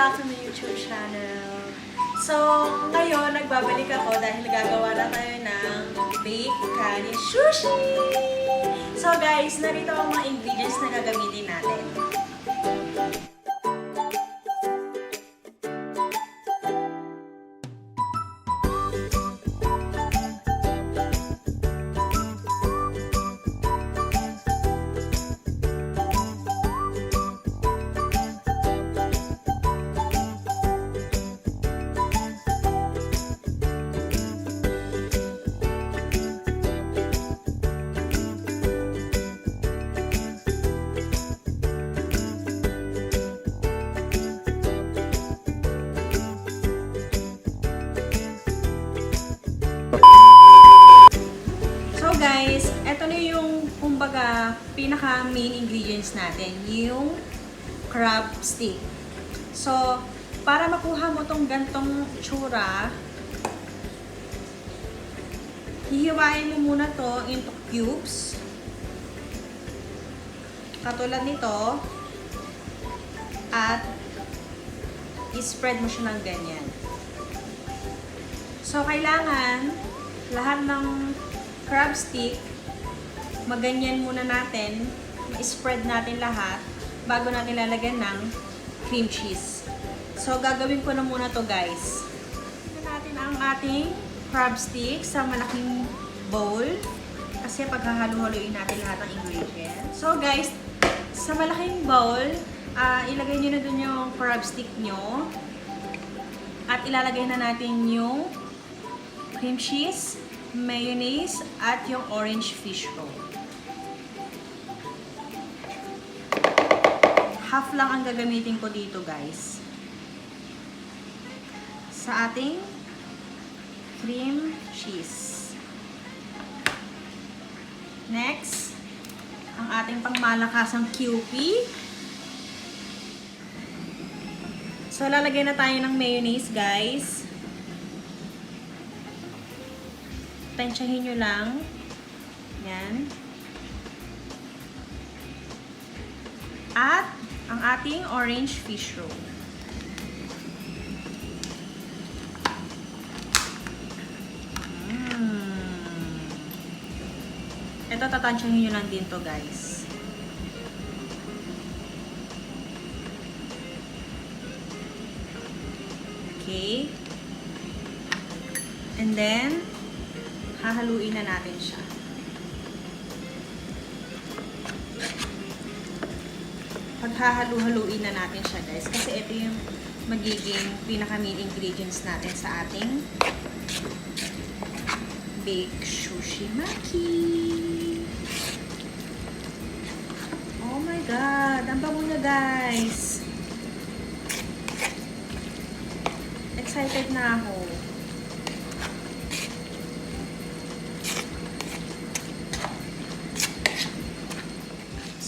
back to my YouTube channel. So, ngayon, nagbabalik ako dahil gagawa na tayo ng baked Kani sushi! So guys, narito ang mga ingredients na gagamitin natin. Guys, eto na yung kumbaga pinaka main ingredients natin, yung crab stick. So, para makuha mo tong gantong tsura, hihiwain mo muna to into cubes. Katulad nito. At i-spread mo siya ng ganyan. So, kailangan lahat ng crab stick, maganyan muna natin, ma-spread natin lahat bago natin lalagyan ng cream cheese. So, gagawin ko na muna to guys. Ito natin ang ating crab stick sa malaking bowl kasi paghahalo-haloin natin lahat ng ingredients. So guys, sa malaking bowl, ilagay nyo na dun yung crab stick nyo at ilalagay na natin yung cream cheese, mayonnaise, at yung orange fish roll. Half lang ang gagamitin ko dito guys. Sa ating cream cheese. Next, ang ating pangmalakasang Kewpi. So, lalagay na tayo ng mayonnaise guys. Tansyahin nyo lang. Yan. At ang ating orange fish roll. Ito, tatansyahin nyo lang din to guys. Okay. And then, hahaluin na natin siya. Paghahalu-haluin na natin siya guys. Kasi ito yung magiging pinaka-main ingredients natin sa ating baked sushi maki. Oh my god! Ang bango na guys! Excited na ako.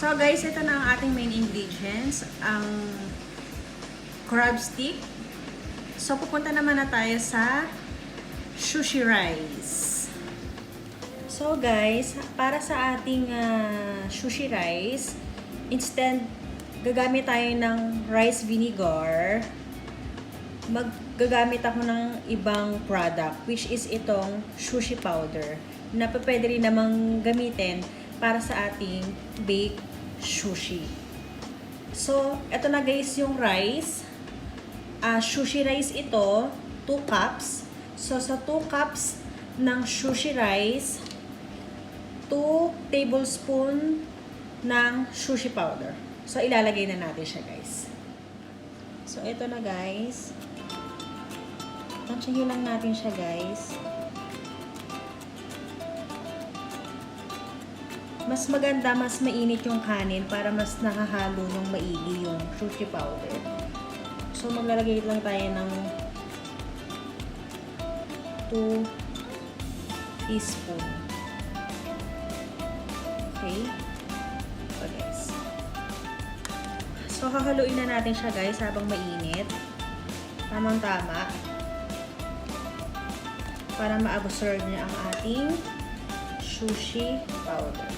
So guys, ito na ang ating main ingredients, ang crab stick. So pupunta naman na tayo sa Sushi Rice. So guys, para sa ating Sushi Rice, instead gagamit tayo ng rice vinegar, gagamit ako ng ibang product, which is itong sushi powder, na pwede rin namang gamitin para sa ating baked sushi. So, eto na guys yung rice. Sushi rice ito, 2 cups. So, sa 2 cups ng sushi rice, 2 tablespoon ng sushi powder. So, ilalagay na natin siya guys. So, ito na guys. Tansyahin lang natin siya guys. Mas maganda, mas mainit yung kanin para mas nakahalo ng maigi yung sushi powder. So, maglalagay lang tayo ng 2 teaspoon. Okay? So, guys. So, hahaluin na natin siya guys habang mainit. Tamang-tama. Para ma-absorb niya ang ating sushi powder.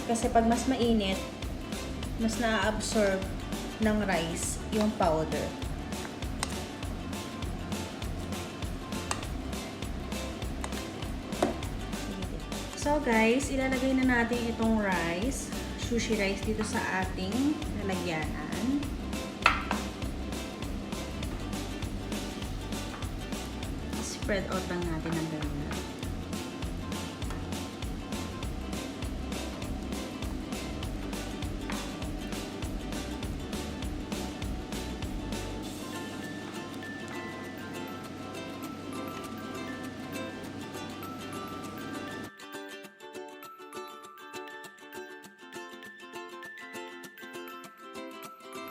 Kasi pag mas mainit, mas na-absorb ng rice yung powder. So guys, ilalagay na natin itong rice, sushi rice dito sa ating lalagyanan. Spread out lang natin ng ganyan.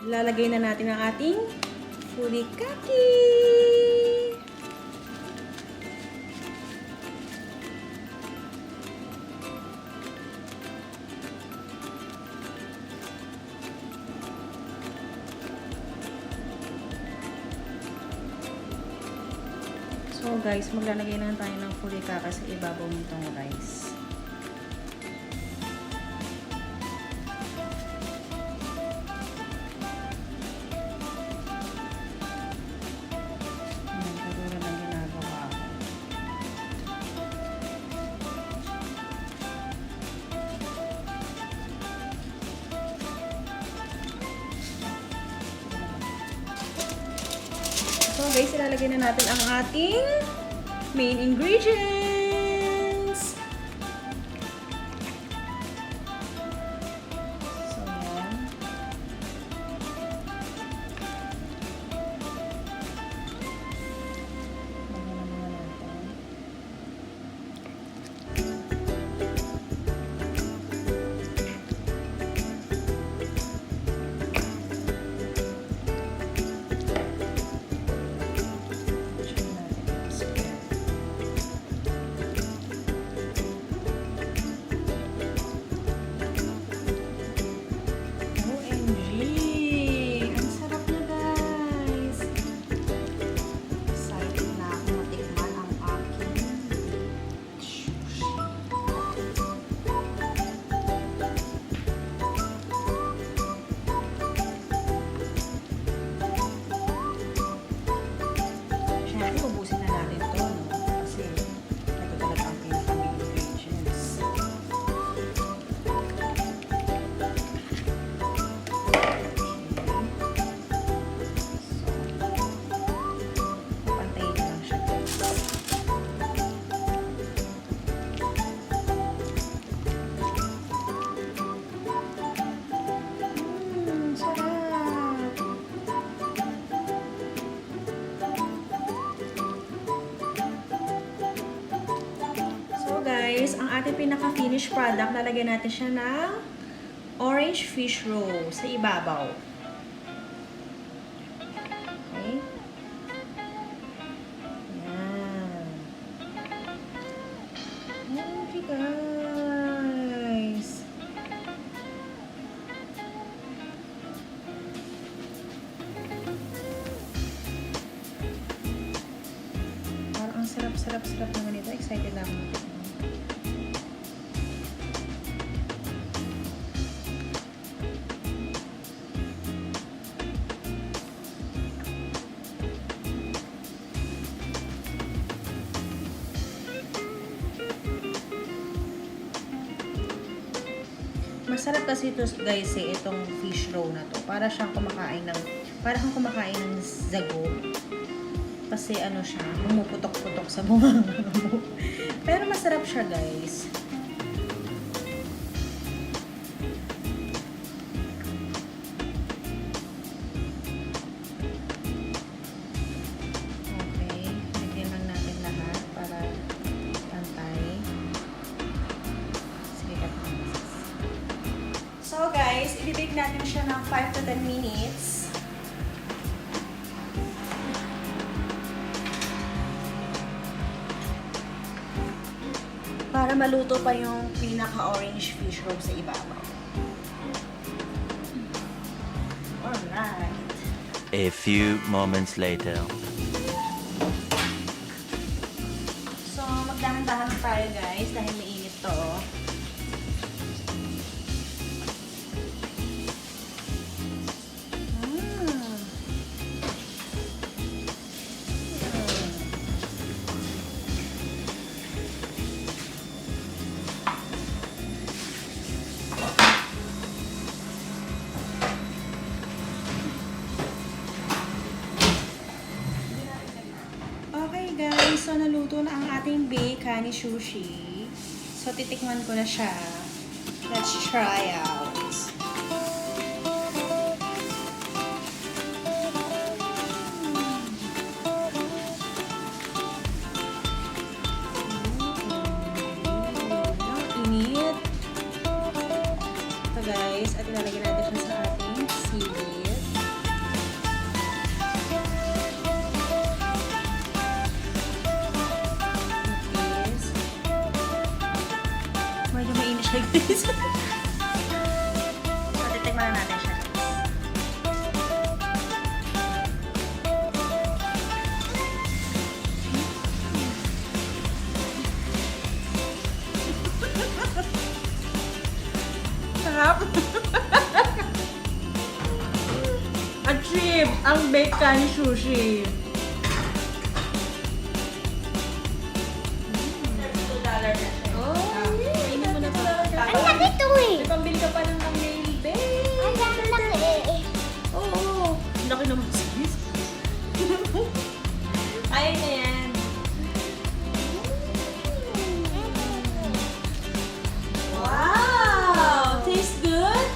Lalagay na natin ang ating furikake. So guys, maglalagay lang tayo ng furikake sa ibabaw nitong rice. So guys, ilalagay na natin ang ating main ingredients. So yan. Lagyan na muna natin. Guys, ang ating pinaka-finished product, lalagyan natin siya ng orange fish roll sa ibabaw. Okay? Yan. Okay, guys. Parang ang sarap naman ito. Excited na ako. Masarap kasi ito guys itong fish roll na to. Para kang kumakain ng zago. Kasi ano siya, pumuputok-putok sa bunganga mo. Pero masarap siya guys. Okay, lagyan lang natin lahat para pantay. Sige ka. So guys, i-bake natin siya ng 5 to 10 minutes. Para maluto pa yung pinaka-orange fish roll sa ibabaw. Alright. A few moments later. So, magdahan-dahan lang tayo guys dahil mainit to. So, naluto na ang ating baked Kani sushi. So, titikman ko na siya. Let's try out. Init. Ito guys, at ilalagay natin siya sa ating seaweed. Guys. Medyo mainit siya guys. So, titikman na natin siya guys. Sarap! Achieve ang baked Kani sushi. $2 na siya. Oh, kainin mo na to. Ang laki to eh. May pambili ka pa ng nail bake. Ang laki eh. Oo. Ang laki naman sis. Kaya na yan. Wow! Tastes good?